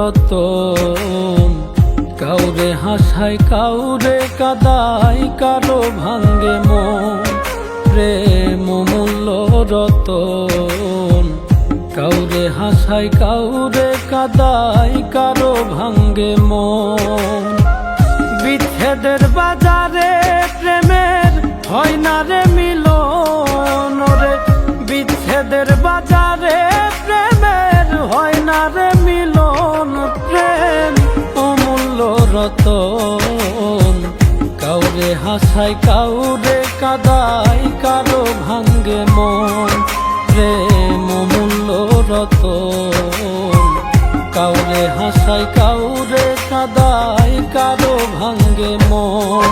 রতন। কাউরে হাসায় কাউরে কাদায়, কারো ভাঙ্গে মন, প্রেম মূল্য রতন। কাউরে হাসায় কাউরে কাদায়, কারো ভাঙ্গে মন। বিচ্ছেদের বাজারে প্রেমের হয় না রে মিলন রে। বিচ্ছেদের বাজারে প্রেমের হয় না রে মিলন। প্রেম অমূল্য রতন। কাউরে হাসায় কাউরে কাদায়, কারো ভাঙ্গে মন, প্রেম অমূল্য রতন। কাউরে হাসায় কাউরে কাদায়, কারো ভাঙ্গে মন।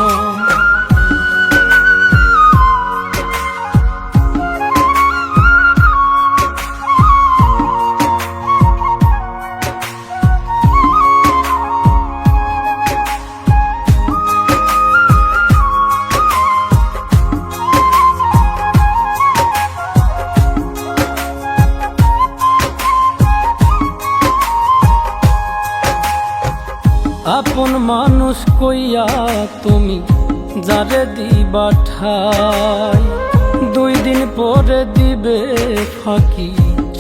আপন মানুষ কইয়া তুমি যারে দিবা ঠাই, 2 দিন পরে দিবে ফাঁকি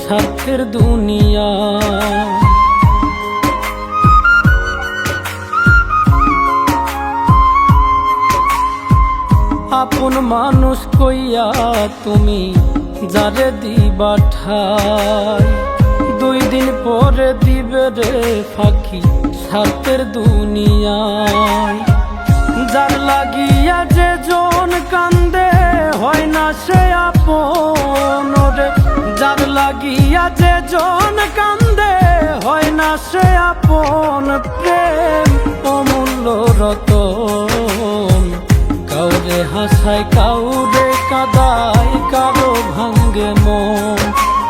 স্বার্থের দুনিয়া। আপন মানুষ কইয়া তুমি যারে দিবা ঠাই, 2 দিন পরে দিবে রে ফাঁকি স্বার্থের দুনিয়ায়। যার লাগিয়া যে জন কান্দে হয় না সে আপন রে। যার লাগিয়া যে জন কান্দে হয় না সে আপন। প্রেম অমূল্য রতন। কাউরে হাসায় কাউরে কাদায়, কারো ভাঙ্গে মন,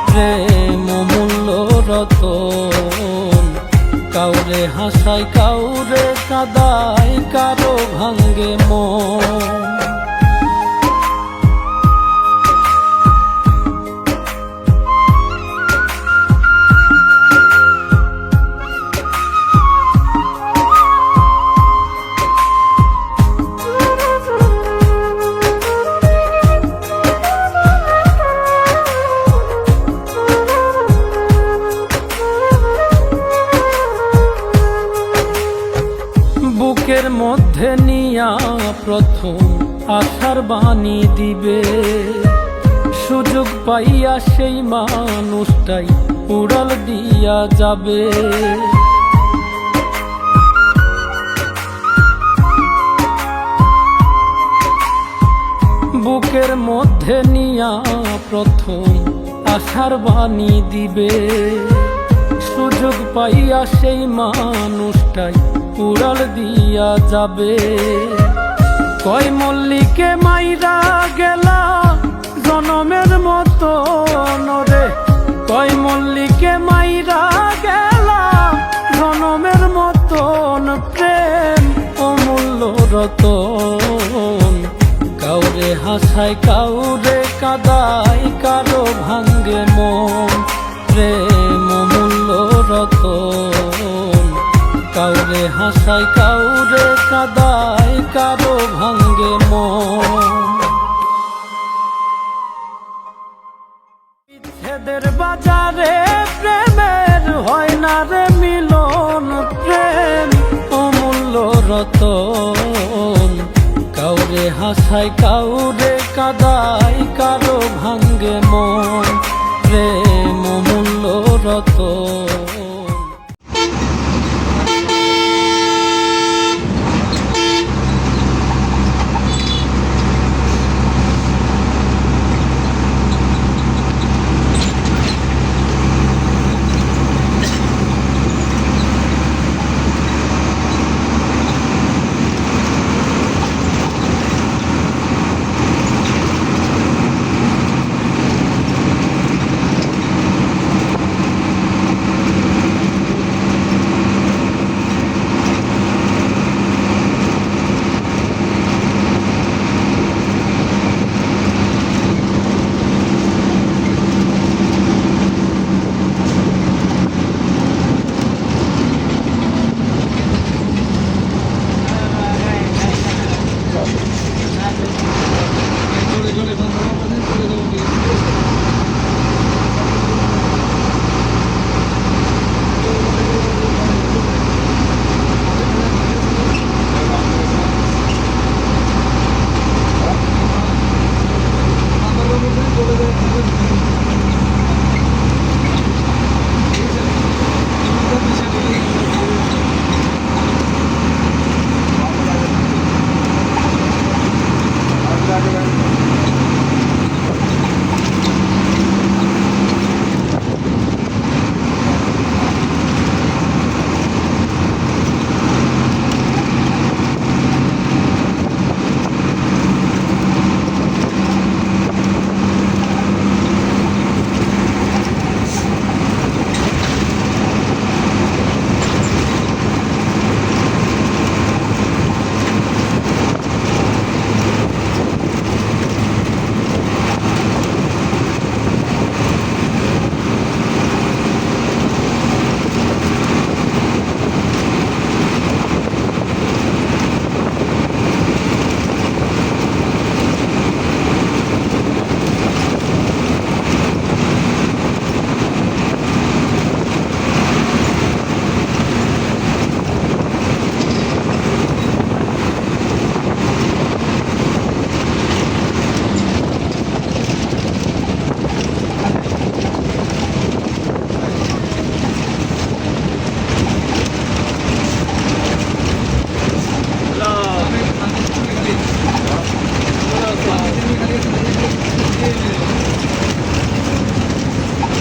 প্রেম অমূল্য রতন। কাউরে হাসায় কাউরে কাদায়, কারো ভাঙ্গে মন। বুকের মধ্যে নিয়া প্রথম আশার বাণী দিবে, সুযোগ পাইয়া সেই মানুষটাই উড়াল দিয়া যাবে। বুকের মধ্যে নিয়া প্রথম আশার বাণী দিবে, সুযোগ পাইয়া সেই মানুষটাই উড়াল দিয়া যাবে। কয় মল্লিকে মাইরা গেলা জনমের মতো রে। কয় মল্লিকে মাইরা গেলা জনমের মতন। প্রেম অমূল্য রতন। কাউরে হাসায় কাউরে কাদায়, কারো ভাঙ্গে মন, প্রেম অমূল্য রতন। কাউরে হাসায় কাউরে কাদায়, কারো ভাঙ্গে মন। বিচ্ছেদের বাজারে প্রেমের হয় না রে মিলন। প্রেম অমূল্য রতন। কাউরে হাসায় কাউরে কাদায়, কারো ভাঙ্গে মন, প্রেম অমূল্য রতন।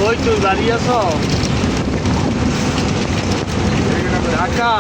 ওই তুই বাড়ি আছো ঢাকা